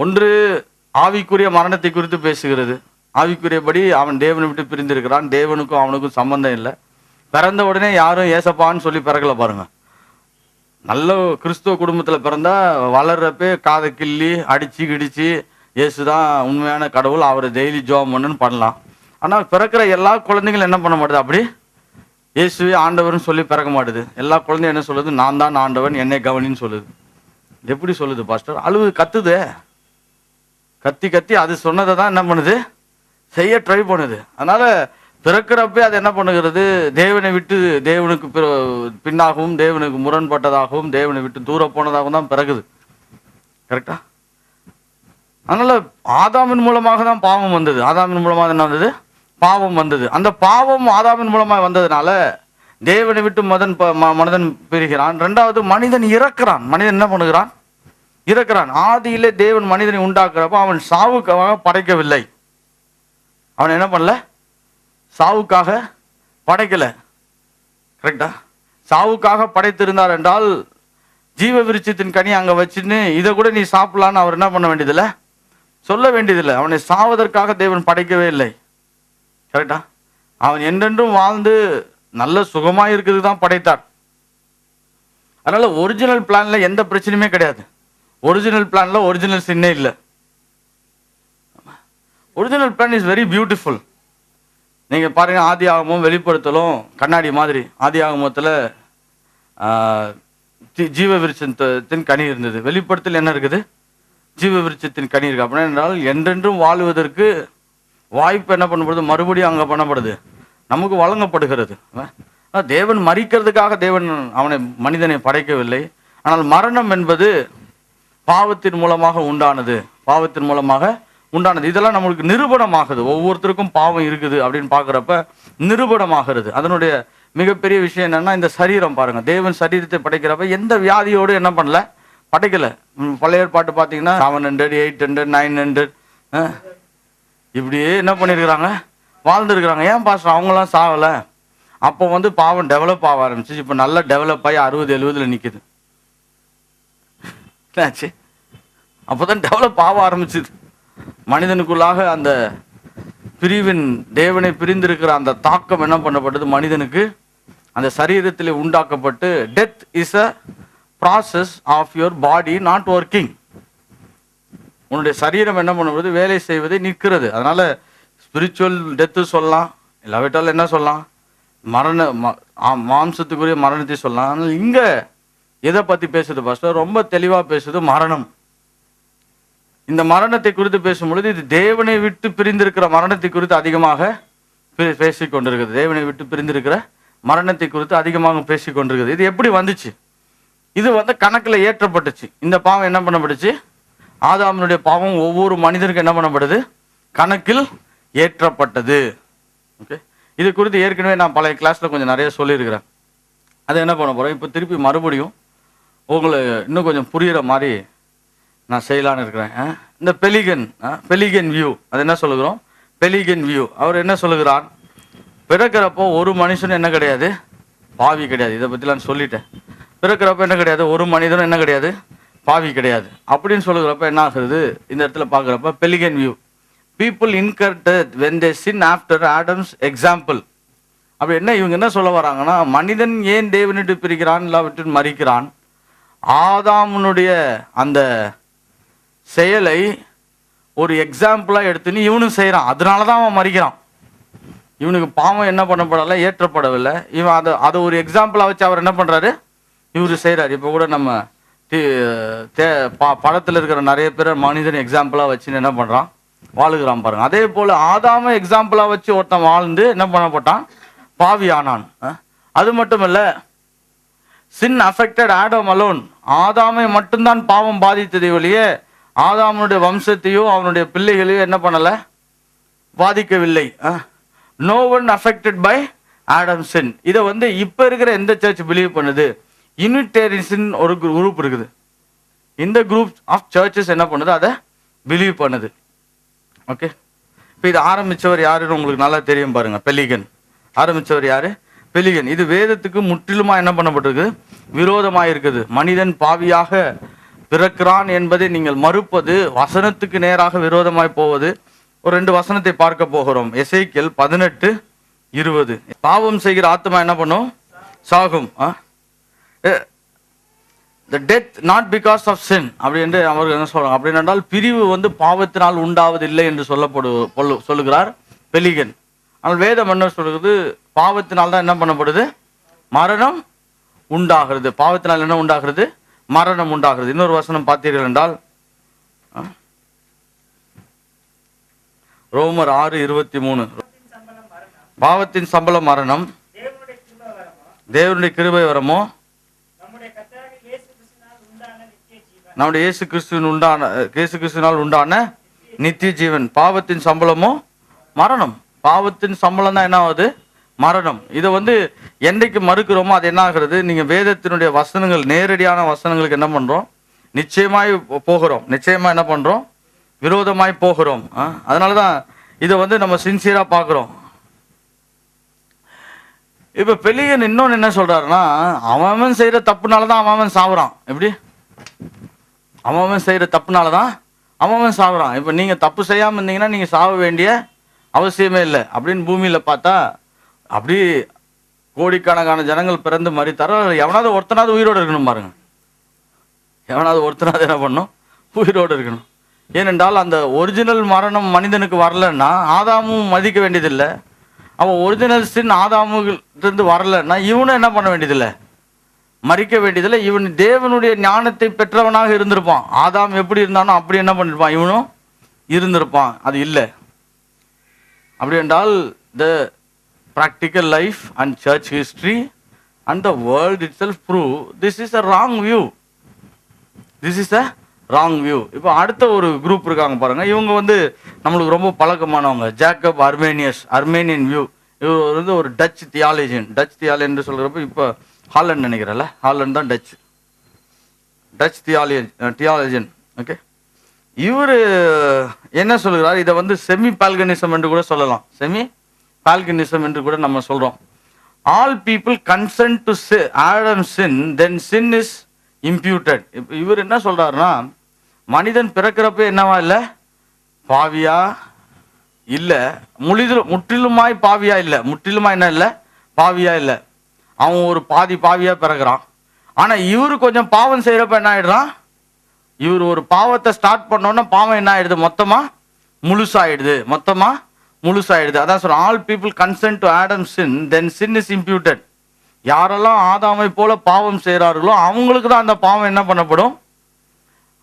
ஒன்று ஆவிக்குரிய மரணத்தை குறித்து பேசுகிறது. ஆவிக்குரியபடி அவன் தேவனை விட்டு பிரிந்திருக்கிறான், தேவனுக்கும் அவனுக்கும் சம்பந்தம் இல்லை. பிறந்த உடனே யாரும் ஏசப்பான்னு சொல்லி பிறக்கல பாருங்க. நல்ல கிறிஸ்துவ குடும்பத்தில் பிறந்தா வளர்றப்பே காதை கிள்ளி அடிச்சு கிடிச்சு இயேசுதான் உண்மையான கடவுள், அவரை டெய்லி ஜோம் பண்ணுன்னு பண்ணலாம். ஆனால் பிறக்கிற எல்லா குழந்தைங்களும் என்ன பண்ண மாட்டுது? அப்படி இயேசுவே ஆண்டவர்னு சொல்லி பிறக்க மாட்டுது. எல்லா குழந்தையும் என்ன சொல்லுது? நான் தான் ஆண்டவன், என்னை கவனின்னு சொல்லுது. எப்படி சொல்லுது பாஸ்டர்? அழுவு கத்துது, கத்தி கத்தி அது சொன்னதை தான் என்ன பண்ணுது? செய்ய ட்ரை பண்ணுது. அதனால பிறக்கிறப்பே அது என்ன பண்ணுகிறது? தேவனை விட்டு தேவனுக்கு பின்னாகவும் தேவனுக்கு முரண்பட்டதாகவும் தேவனை விட்டு தூர போனதாகவும் தான் பிறகுது. கரெக்டா? அதனால ஆதாமின் மூலமாக தான் பாவம் வந்தது. ஆதாமின் மூலமாக என்ன வந்தது? பாவம் வந்தது. அந்த பாவம் ஆதாமின் மூலமாக வந்ததுனால தேவனை விட்டு மனிதன் பிரிகிறான். ரெண்டாவது, மனிதன் இறக்கிறான். மனிதன் என்ன பண்ணுகிறான்? இறக்கிறான். ஆதியிலே தேவன் மனிதனை உண்டாக்குறப்போ அவன் சாவுக்காக படைக்கவில்லை. அவன் என்ன பண்ணல? சாவுக்காக படைக்கல. கரெக்டா? சாவுக்காக படைத்திருந்தார் என்றால் ஜீவ விருட்சத்தின் கனி அங்க வச்சுன்னு இதை கூட நீ சாப்பிடலான்னு அவர் என்ன பண்ண வேண்டியதில்லை, சொல்ல வேண்டியதில்லை. அவனை சாவதற்காக தேவன் படைக்கவே இல்லை. கரெக்டா? அவன் என்றென்றும் வாழ்ந்து நல்ல சுகமா இருக்கிறதுக்கு தான் படைத்தார். அதனால ஒரிஜினல் பிளான்ல எந்த பிரச்சனையுமே கிடையாது. ஒரிஜினல் பிளான்ல ஒரிஜினல் சின்னே இல்லை. Original plan is very beautiful. நீங்க பாருங்க, ஆதி ஆகமும் வெளிப்படுத்தலும் கண்ணாடி மாதிரி. ஆதி ஆகமத்தில் ஜீவ விருட்சத்தின் கனி இருந்தது. வெளிப்படுத்தல் என்ன இருக்குது? ஜீவ விருட்சத்தின் கனி இருக்கு. அப்படின்னா என்றால் என்றென்றும் வாழ்வதற்கு வாய்ப்பு என்ன பண்ணப்படுது? மறுபடியும் அங்கே பண்ணப்படுது, நமக்கு வழங்கப்படுகிறது. தேவன் மரிக்கிறதுக்காக தேவன் மனிதனை படைக்கவில்லை. ஆனால் மரணம் என்பது பாவத்தின் மூலமாக உண்டானது. பாவத்தின் மூலமாக உண்டானது. இதெல்லாம் நம்மளுக்கு நிரூபணமாகுது. ஒவ்வொருத்தருக்கும் பாவம் இருக்குது அப்படின்னு பார்க்குறப்ப நிரூபணமாகிறது. அதனுடைய மிகப்பெரிய விஷயம் என்னன்னா, இந்த சரீரம் பாருங்க. தேவன் சரீரத்தை படைக்கிறப்ப எந்த வியாதியோடு என்ன பண்ணல? படைக்கல. பழைய ஏற்பாட்டு பார்த்தீங்கன்னா 700, 800, 900 இப்படியே என்ன பண்ணியிருக்கிறாங்க? வாழ்ந்துருக்கிறாங்க. ஏன் பாஸ்டர் அவங்களாம் சாகலை? அப்போ பாவம் டெவலப் ஆக ஆரம்பிச்சு. இப்போ நல்லா டெவலப் ஆகி 60, 70 நிற்குது. என்னாச்சு? அப்போதான் டெவலப் ஆக ஆரம்பிச்சுது. மனிதனுக்குள்ளாக அந்த பிரிவின் தேவனை பிரிந்திருக்கிற அந்த தாக்கம் என்ன பண்ணப்பட்டது? மனிதனுக்கு அந்த சரீரத்தில் உண்டாக்கப்பட்டு, death is a process of your body not working. உன்னுடைய சரீரம் என்ன பண்ணுவது? வேலை செய்வதை நிற்கிறது. அதனால ஸ்பிரிச்சுவல் டெத்து சொல்லலாம், இல்லாவிட்டால் என்ன சொல்லலாம்? மாம்சத்துக்குரிய மரணத்தை சொல்லலாம். ஆனால் இங்க எதை பத்தி பேசுது பாஸ்டர்? ரொம்ப தெளிவா பேசுது. மரணம். இந்த மரணத்தை குறித்து பேசும் பொழுது இது தேவனை விட்டு பிரிந்திருக்கிற மரணத்தை குறித்து அதிகமாக பேசிக் கொண்டிருக்கிறது. தேவனை விட்டு பிரிந்திருக்கிற மரணத்தை குறித்து அதிகமாக பேசிக் கொண்டிருக்கிறது. இது எப்படி வந்துச்சு? இது கணக்கில் ஏற்றப்பட்டுச்சு. இந்த பாவம் என்ன பண்ணப்பட்டுச்சு? ஆதாமினுடைய பாவம் ஒவ்வொரு மனிதருக்கும் என்ன பண்ணப்படுது? கணக்கில் ஏற்றப்பட்டது. ஓகே, இது குறித்து ஏற்கனவே நான் பழைய கிளாஸ்ல கொஞ்சம் நிறைய சொல்லியிருக்கிறேன். அதை என்ன பண்ண போறேன்? இப்போ திருப்பி மறுபடியும் உங்களை இன்னும் கொஞ்சம் புரியுற மாதிரி நான் செய்யலான்னு இருக்கிறேன். இந்த பெலிகன் வியூ, அது என்ன சொல்லுகிறோம்? Pelican view. அவர் என்ன சொல்லுகிறார்? பிறக்கிறப்போ ஒரு மனுஷனும் என்ன கிடையாது? பாவி கிடையாது. இதை பற்றி நான் சொல்லிட்டேன். பிறக்கிறப்ப என்ன கிடையாது? ஒரு மனிதனும் என்ன கிடையாது? பாவி கிடையாது அப்படின்னு சொல்லுகிறப்ப என்ன ஆகுது? இந்த இடத்துல பார்க்குறப்ப pelican view. People inherited when they sin after Adam's example. அப்படி என்ன இவங்க என்ன சொல்ல வராங்கன்னா, மனிதன் ஏன் தேவனிட்டு பிரிக்கிறான், இல்லாவிட்டு மறிக்கிறான்? ஆதாமுனுடைய அந்த செயலை ஒரு எக்ஸாம்பிளாக எடுத்துன்னு இவனும் செய்கிறான். அதனால தான் அவன் மறிக்கிறான். இவனுக்கு பாவம் என்ன பண்ணப்படலை? ஏற்றப்படவில்லை. இவன் அதை ஒரு எக்ஸாம்பிளாக வச்சு அவர் என்ன பண்ணுறாரு? இவர் செய்கிறார். இப்போ கூட நம்ம படத்தில் இருக்கிற நிறைய பேர் மனிதன் எக்ஸாம்பிளாக வச்சுன்னு என்ன பண்ணுறான்? வாழுகிறான் பாருங்க. அதே போல் ஆதாம எக்ஸாம்பிளாக வச்சு ஒருத்தன் வாழ்ந்து என்ன பண்ணப்பட்டான்? பாவி ஆனான். அது மட்டும் இல்லை, sin affected Adam alone. ஆதாமை மட்டும்தான் பாவம் பாதித்ததை ஒழிய ஆதாமனுடைய வம்சத்தையோ அவனுடைய பிள்ளைகளையோ என்ன பண்ணல? பாதிக்கவில்லை. No one affected by Adam's sin. இதை இப்ப இருக்கிற எந்த சர்ச் பிலீவ் பண்ணுது? யூனிட்டேரியன்ஸ் ஒரு குரூப் இருக்குது. இந்த குரூப் ஆஃப் சர்ச்சஸ் என்ன பண்ணுது? அதை பிலீவ் பண்ணுது. ஓகே, இப்போ இது ஆரம்பிச்சவர் யாருன்னு உங்களுக்கு நல்லா தெரியும் பாருங்க. பெலிகன் ஆரம்பிச்சவர் யாரு? பெலிகன். இது வேதத்துக்கு முற்றிலுமா என்ன பண்ணப்பட்டிருக்கு? விரோதமாக இருக்குது. மனிதன் பாவியாக பிறக்கிறான் என்பதை நீங்கள் மறுப்பது வசனத்துக்கு நேராக விரோதமாய் போவது. ஒரு 2 வசனத்தை பார்க்க போகிறோம். எசேக்கியேல் 18:20. பாவம் செய்கிற ஆத்மா என்ன பண்ணும்? சாகும். The death not because of sin அப்படி என்று அவர்கள் என்ன சொல்றாங்க? அப்படி என்றால் பிரிவு பாவத்தினால் உண்டாவதில்லை என்று சொல்லுகிறார் பெலிகன். ஆனால் வேதம் என்ன சொல்கிறது? பாவத்தினால் தான் என்ன பண்ணப்படுது? மரணம் உண்டாகிறது. பாவத்தினால் என்ன உண்டாகிறது? மரணம் உண்டாகிறது. இன்னொரு வசனம் பார்த்தீர்கள் என்றால் ரோமர் 6:23. பாவத்தின் சம்பளம் மரணம், தேவனுடைய கிருபை வரமோ நம்முடைய இயேசு கிறிஸ்துவினால் உண்டான நித்திய ஜீவன். பாவத்தின் சம்பளமோ மரணம். பாவத்தின் சம்பளம் தான் என்ன ஆகுது? மரணம். இதை என்னைக்கு மறுக்கிறோமோ அது என்ன ஆகிறது? நீங்க வேதத்தினுடைய வசனங்கள், நேரடியான வசனங்களுக்கு என்ன பண்றோம்? நிச்சயமாய் போகிறோம். நிச்சயமா என்ன பண்றோம்? விரோதமாய் போகிறோம். அதனாலதான் இதை நம்ம சின்சியரா பார்க்கிறோம். இப்ப பெலிகன் இன்னொன்னு என்ன சொல்றாருன்னா, அவன் செய்யற தப்புனாலதான் அவன் சாவுறான். எப்படி? அவன் செய்யற தப்புனாலதான் அவன் சாவுறான். இப்ப நீங்க தப்பு செய்யாம இருந்தீங்கன்னா நீங்க சாவ வேண்டிய அவசியமே இல்லை அப்படின்னு பூமியில பார்த்தா அப்படி கோடிக்கணக்கான ஜனங்கள் பிறந்து மரித்தாரோ, எவனாவது ஒருத்தனாவது உயிரோடு இருக்கணும் பாருங்க. எவனாவது ஒருத்தனாவது என்ன பண்ணும்? உயிரோடு இருக்கணும். ஏனென்றால் அந்த ஒரிஜினல் மரணம் மனிதனுக்கு வரலன்னா ஆதாமும் மதிக்க வேண்டியதில்லை. அவன் ஒரிஜினல் சின் ஆதாமுகிலிருந்து வரலன்னா இவனும் என்ன பண்ண வேண்டியதில்லை? மறிக்க வேண்டியதில்லை. இவன் தேவனுடைய ஞானத்தை பெற்றவனாக இருந்திருப்பான். ஆதாம் எப்படி இருந்தானோ அப்படி என்ன பண்ணிருப்பான்? இவனும் இருந்திருப்பான். அது இல்லை. அப்படி என்றால் த practical life and church history and the world itself prove this is a wrong view. This is a wrong view. இப்போ அடுத்த ஒரு குரூப் இருக்காங்க பாருங்க. இவங்க நம்மளுக்கு ரொம்ப பழக்கமானவங்க. Jacob Armenian view. இவர் ஒரு டச் தியாலஜியன். டச் தியாலஜி என்று சொல்கிறப்ப இப்போ ஹாலண்ட் நினைக்கிறேன்ல, ஹாலண்ட் தான் டச் தியாலஜியன். ஓகே, இவர் என்ன சொல்கிறார்? இதை செமி பால்கனிசம் என்று கூட சொல்லலாம். செமி பால்கனிசம் என்று கூட நம்ம சொல்றோம். All people consent to Adam sin, then sin is imputed. இவர் என்ன சொல்றாருன்னா, மனிதன் பிறக்கிறப்ப என்னவா இல்லை? பாவியா இல்லை. முற்றிலுமாய் பாவியா இல்லை. முற்றிலுமா என்ன இல்லை? பாவியா இல்லை. அவன் ஒரு பாவியா பிறகுறான். ஆனா இவரு கொஞ்சம் பாவம் செய்யறப்ப என்ன ஆயிடுறான்? இவர் ஒரு பாவத்தை ஸ்டார்ட் பண்ணோன்னா பாவம் என்ன ஆயிடுது? மொத்தமா முழுசாயிடுது. அதான் சொல்ற, all people consent to Adam sin, then sin is imputed. யாரெல்லாம் ஆதாமை போல பாவம் செய்கிறார்களோ அவங்களுக்கு தான் அந்த பாவம் என்ன பண்ணப்படும்?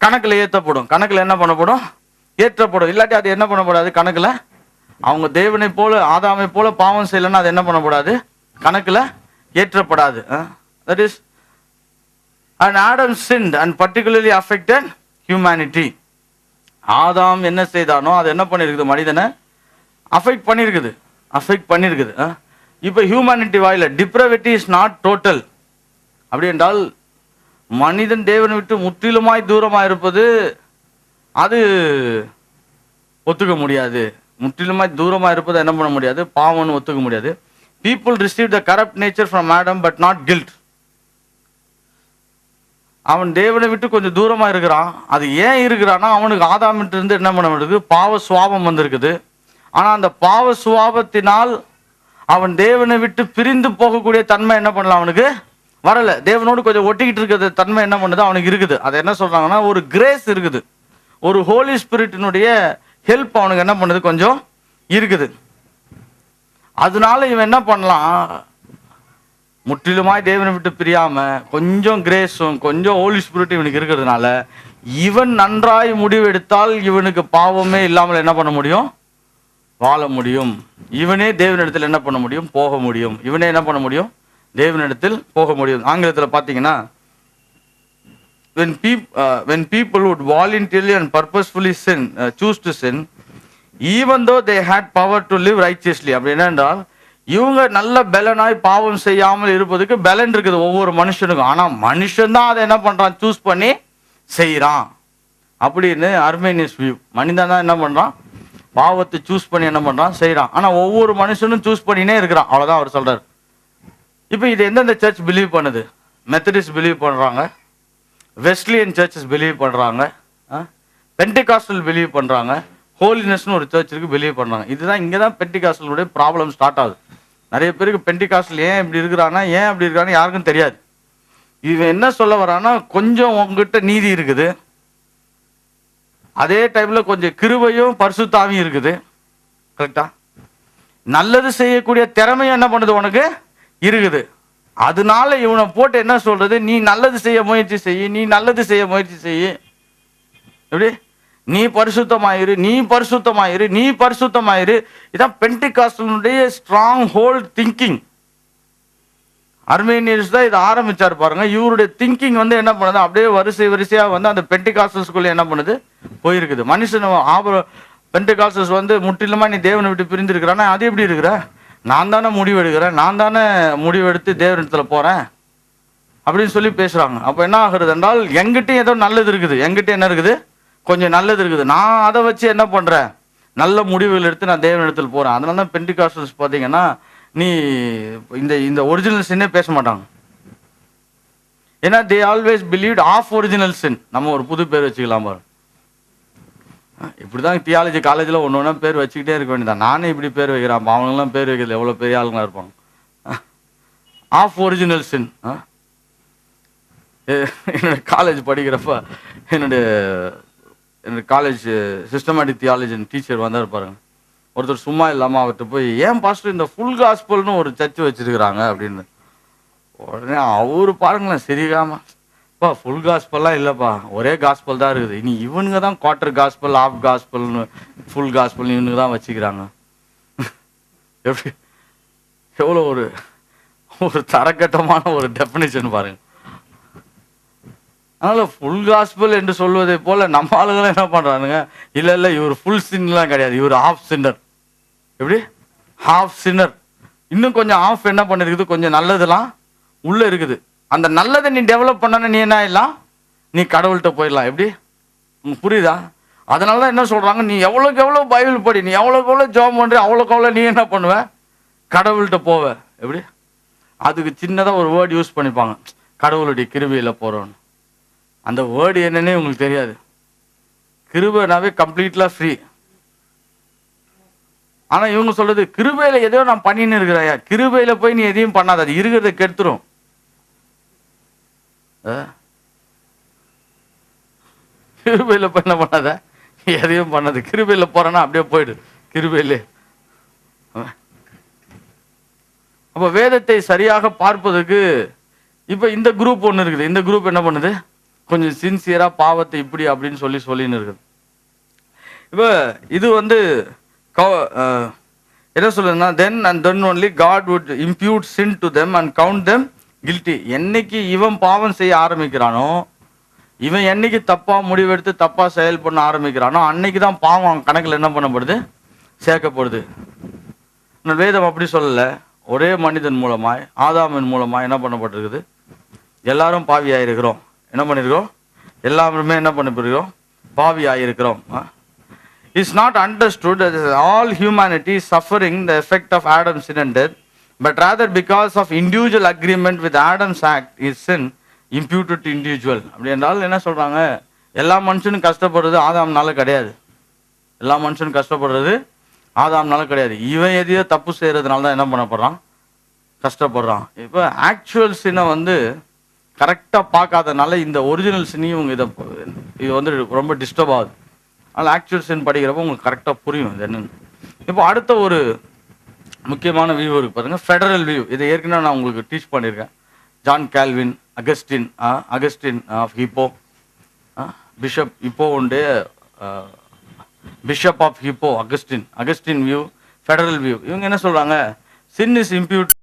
கணக்கில் ஏற்றப்படும். கணக்கில் என்ன பண்ணப்படும்? ஏற்றப்படும். இல்லாட்டி அது என்ன பண்ணப்படாது? கணக்கில் அவங்க தேவனை போல ஆதாமை போல பாவம் செய்யலைன்னா அது என்ன பண்ணப்படாது? கணக்கில் ஏற்றப்படாது. That is, and Adam sinned and particularly affected humanity. ஆதாம் என்ன செய்தானோ அது என்ன பண்ணிருக்குது? மனிதனை அஃபெக்ட் பண்ணிருக்குது. இப்போ ஹியூமனிட்டி வாயில டிப்ரவிட்டி இஸ் நாட் டோட்டல். அப்படி என்றால் மனிதன் தேவனை விட்டு முற்றிலுமாய் தூரமாக இருப்பது அது ஒத்துக்க முடியாது. முற்றிலுமாய் தூரமாக இருப்பதை என்ன பண்ண முடியாது? பாவம்னு ஒத்துக்க முடியாது. People receive the corrupt nature from Adam but not guilt. அவன் தேவனை விட்டு கொஞ்சம் தூரமா இருக்கிறான். அது ஏன் இருக்கிறான்னா அவனுக்கு ஆதாமிட்டு இருந்து என்ன பண்ண முடியுது? பாவ சுவாபம் வந்திருக்குது. ஆனா அந்த பாவ சுவாபத்தினால் அவன் தேவனை விட்டு பிரிந்து போகக்கூடிய தன்மை என்ன பண்ணலாம்? அவனுக்கு வரல. தேவனோடு கொஞ்சம் ஒட்டிக்கிட்டு இருக்கிற தன்மை என்ன பண்ணுது? அவனுக்கு இருக்குது. அதை என்ன சொல்றாங்கன்னா ஒரு கிரேஸ் இருக்குது. ஒரு ஹோலி ஸ்பிரிட்டினுடைய ஹெல்ப் அவனுக்கு என்ன பண்ணுது? கொஞ்சம் இருக்குது. அதனால இவன் என்ன பண்ணலாம்? முற்றிலுமாய் தேவனை விட்டு பிரியாம கொஞ்சம் கிரேஸும் கொஞ்சம் ஹோலி ஸ்பிரிட் இவனுக்கு இருக்கிறதுனால இவன் நன்றாய் முடிவெடுத்தால் இவனுக்கு பாவமே இல்லாமல் என்ன பண்ண முடியும்? வாழ முடியும். இவனே தேவனிடத்தில் என்ன பண்ண முடியும்? போக முடியும். இவனே என்ன பண்ண முடியும்? தேவனிடத்தில் போக முடியும். ஆங்கிலத்தில் பார்த்தீங்கன்னா, when people would voluntarily and purposefully choose to sin, even though they had power to live righteously. அப்படி என்னென்றால் இவங்க நல்ல பலனாய் பாவம் செய்யாமல் இருப்பதுக்கு பலன் இருக்குது ஒவ்வொரு மனுஷனுக்கும். ஆனா மனுஷன் தான் அதை என்ன பண்றான்? சூஸ் பண்ணி செய்யறான் அப்படின்னு அர்மேனியஸ் வியூ. மனிதன் தான் என்ன பண்றான்? பாவத்தை சூஸ் பண்ணி என்ன பண்றான்? செய்யறான். ஆனா ஒவ்வொரு மனுஷனும் சூஸ் பண்ணினே இருக்கிறான். அவ்வளவுதான் அவர் சொல்றாரு. இப்போ இது எந்தெந்த சர்ச் பிலீவ் பண்ணுது? மெத்தடிஸ்ட் பிலீவ் பண்றாங்க, வெஸ்லியன் சர்ச்சஸ் பிலீவ் பண்ணுறாங்க, பென்டிகாஸ்டல் பிலீவ் பண்ணுறாங்க, ஹோலினஸ்னு ஒரு சர்ச் இருக்கு பிலீவ் பண்ணுறாங்க. இதுதான் இங்கே தான் பென்டிகாஸ்டலுடைய ப்ராப்ளம் ஸ்டார்ட் ஆகுது. நிறைய பேருக்கு பென்டிகாஸ்டல் ஏன் இப்படி இருக்கிறான்னா ஏன் அப்படி இருக்கான்னு யாருக்கும் தெரியாது. இவன் என்ன சொல்ல வரான்னா, கொஞ்சம் உங்ககிட்ட நீதி இருக்குது, அதே டைம்ல கொஞ்சம் கிருபையும் பரிசுத்தாவியும் இருக்குது, கரெக்டா? நல்லது செய்யக்கூடிய திறமையும் என்ன பண்ணுது உனக்கு இருக்குது. அதனால இவனை போட்டு என்ன சொல்றது, நீ நல்லது செய்ய முயற்சி செய்ய, நீ நல்லது செய்ய முயற்சி செய்ய, எப்படி நீ பரிசுத்தமாயிரு, நீ பரிசுத்தமாயிரு, நீ பரிசுத்தமாயிரு. இதான் பென்டிகாஸ்டலுடைய ஸ்ட்ராங் ஹோல்ட் திங்கிங். அர்மேனியன்ஸ் தான் இதை ஆரம்பிச்சார் பாருங்க. இவருடைய திங்கிங் வந்து என்ன பண்ணுது, அப்படியே வரிசையா வந்து அந்த பென்டிகாஸ்டல்ஸ்குள்ள என்ன பண்ணுது போயிருக்குது. மனுஷன் பென்டிகாஸ்டல்ஸ் வந்து முற்றிலுமா நீ தேவனை விட்டு பிரிந்திருக்கிறான்னா, அது எப்படி இருக்கிற, நான் தானே முடிவு எடுக்கிறேன், நான் தானே முடிவெடுத்து தேவனிடத்துல போறேன் அப்படின்னு சொல்லி பேசுறாங்க. அப்ப என்ன ஆகுறது என்றால், எங்கிட்டையும் ஏதோ நல்லது இருக்குது, எங்கிட்ட என்ன இருக்குது, கொஞ்சம் நல்லது இருக்குது, நான் அதை வச்சு என்ன பண்றேன், நல்ல முடிவுகள் எடுத்து நான் தேவனிடத்துல போறேன். அதனால தான் பென்டிகாஸ்டல்ஸ் பார்த்தீங்கன்னா நீ இந்த ஒரிஜினல் சின்னே பேச மாட்டாங்க. ஏன்னா they always believed of original sin. நம்ம ஒரு புது பேர் வச்சுக்கலாம் பாரு. இப்படிதான் தியாலஜி காலேஜில் ஒன்று ஒன்றா பேர் வச்சுக்கிட்டே இருக்க வேண்டியதான். நானே இப்படி பேர் வைக்கிறேன், அவங்களாம் பேர் வைக்கிறது எவ்வளோ பெரிய ஆளுங்களா இருப்பாங்க. ஆஃப் ஒரிஜினல் சின். என்னோட காலேஜ் படிக்கிறப்ப என்னுடைய காலேஜ் சிஸ்டமேட்டிக் தியாலஜி டீச்சர் வந்தார் பாருங்க. ஒருத்தர் சும்மா இல்லாமல் அவர்கிட்ட போய், ஏன் பாஸ்டர் இந்த ஃபுல் காஸ்பல்னு ஒரு சர்ச் வச்சிருக்கிறாங்க அப்படின்னு. உடனே அவரு பாருங்களேன் சிரிக்காம, பா ஃபுல் காஸ்பல்லாம் இல்லைப்பா, ஒரே காஸ்பல் தான் இருக்குது, இனி இவனுங்க தான் குவார்டர் காஸ்பல், ஆஃப் காஸ்பல்னு, ஃபுல் காஸ்பல் இவனுங்க தான் வச்சுக்கிறாங்க. எப்படி எவ்வளோ ஒரு தரக்கட்டமான ஒரு டெஃபினிஷன் பாருங்க. அதனால ஃபுல் காஸ்பல் என்று சொல்வதை போல நம்ம ஆளுகளை என்ன பண்றானுங்க, இல்ல இவர் ஃபுல் சின்லாம் கிடையாது, இவர் ஹாஃப் சின்னர். எப்படி ஹாஃப் சின்னர், இன்னும் கொஞ்சம் ஆஃப் என்ன பண்ணிருக்குது, கொஞ்சம் நல்லதெல்லாம் உள்ள இருக்குது. அந்த நல்லதை நீ டெவலப் பண்ண நீ என்ன ஆயிடலாம், நீ கடவுள்கிட்ட போயிடலாம். எப்படி உங்களுக்கு புரியுதா? அதனால தான் என்ன சொல்றாங்க, நீ எவ்வளோக்கு எவ்வளோ பைபிள் படி, நீ எவ்வளோக்கு எவ்வளோ ஜெபம் பண்ற, அவ்வளோக்கு எவ்வளோ நீ என்ன பண்ணுவ, கடவுள்கிட்ட போவ. எப்படி அதுக்கு சின்னதாக ஒரு வேர்டு யூஸ் பண்ணிப்பாங்க, கடவுளுடைய கிருபையில போறோன்னு. அந்த வேர்டு என்னன்னே உங்களுக்கு தெரியாது. கிருபைனாவே கம்ப்ளீட்லா ஃப்ரீ. ஆனா இவங்க சொல்றது, கிருபையில எதையோ நான் பண்ணின்னு இருக்கிறாயா, கிருபையில போய் நீ எதையும் பண்ணாத, அது இருக்கிறத கெடுத்துரும். கிருபையில போய் என்ன பண்ணாத, எதையும் பண்ணாது. கிருபையில போறேன்னா அப்படியே போயிடு கிருபையிலே. அப்ப வேதத்தை சரியாக பார்ப்பதற்கு இப்ப இந்த குரூப் ஒன்று இருக்குது. இந்த குரூப் என்ன பண்ணுது, கொஞ்சம் சின்சியரா பாவத்தை இப்படி அப்படின்னு சொல்லின்னு இருக்குது. இப்ப இது வந்து என்ன சொல்லுதுன்னா, then and then only God would impute sin to them and count them guilty. என்னைக்கு இவன் பாவம் செய்ய ஆரம்பிக்கிறானோ, இவன் என்னைக்கு தப்பா முடிவெடுத்து தப்பா செயல் பண்ண ஆரம்பிக்கிறானோ, அன்னைக்கு தான் பாவம் கணக்கில் என்ன பண்ணப்படுது, சேர்க்கப்படுது. வேதம் அப்படி சொல்லல. ஒரே மனிதன் மூலமாய், ஆதாமின் மூலமாய் என்ன பண்ணப்பட்டிருக்குது, எல்லாரும் பாவி ஆயிருக்கிறோம். என்ன பண்ணிருக்கோம், எல்லாருமே என்ன பண்ணிருக்கிறோம், பாவி ஆயிருக்கிறோம். It's not understood that all humanity is suffering the effect of Adam's sin and death, but rather because of individual agreement with Adam's act is sin imputed to individual. அப்படி என்றால் என்ன சொல்றாங்க, எல்லா மனுஷனும் கஷ்டப்படுறது ஆதாம்னால கிடையாது. எல்லா மனுஷனும் கஷ்டப்படுறது ஆதாம்னால கிடையாது. இவன் எதையோ தப்பு செய்யறதுனால தான் என்ன பண்ணப்படுறான், கஷ்டப்படுறான். இப்போ ஆக்சுவல் சின்னை வந்து கரெக்டா பார்க்காதனால இந்த ஒரிஜினல் சின்னையும் இது வந்து ரொம்ப டிஸ்டர்ப் ஆகுது. அதனால் ஆக்சுவல் சின் படிக்கிறப்ப உங்களுக்கு கரெக்டாக புரியும் இது என்னன்னு. இப்போ அடுத்த ஒரு முக்கியமான வியூ இருக்கு பாருங்க, ஃபெடரல் வியூ. இதை ஏற்கனவே நான் உங்களுக்கு டீச் பண்ணியிருக்கேன். John Calvin, Augustine of Hippo, bishop இப்போ உண்டு, bishop of Hippo Augustine view, federal view. இவங்க என்ன சொல்றாங்க, சின் இஸ் இம்ப்யூட்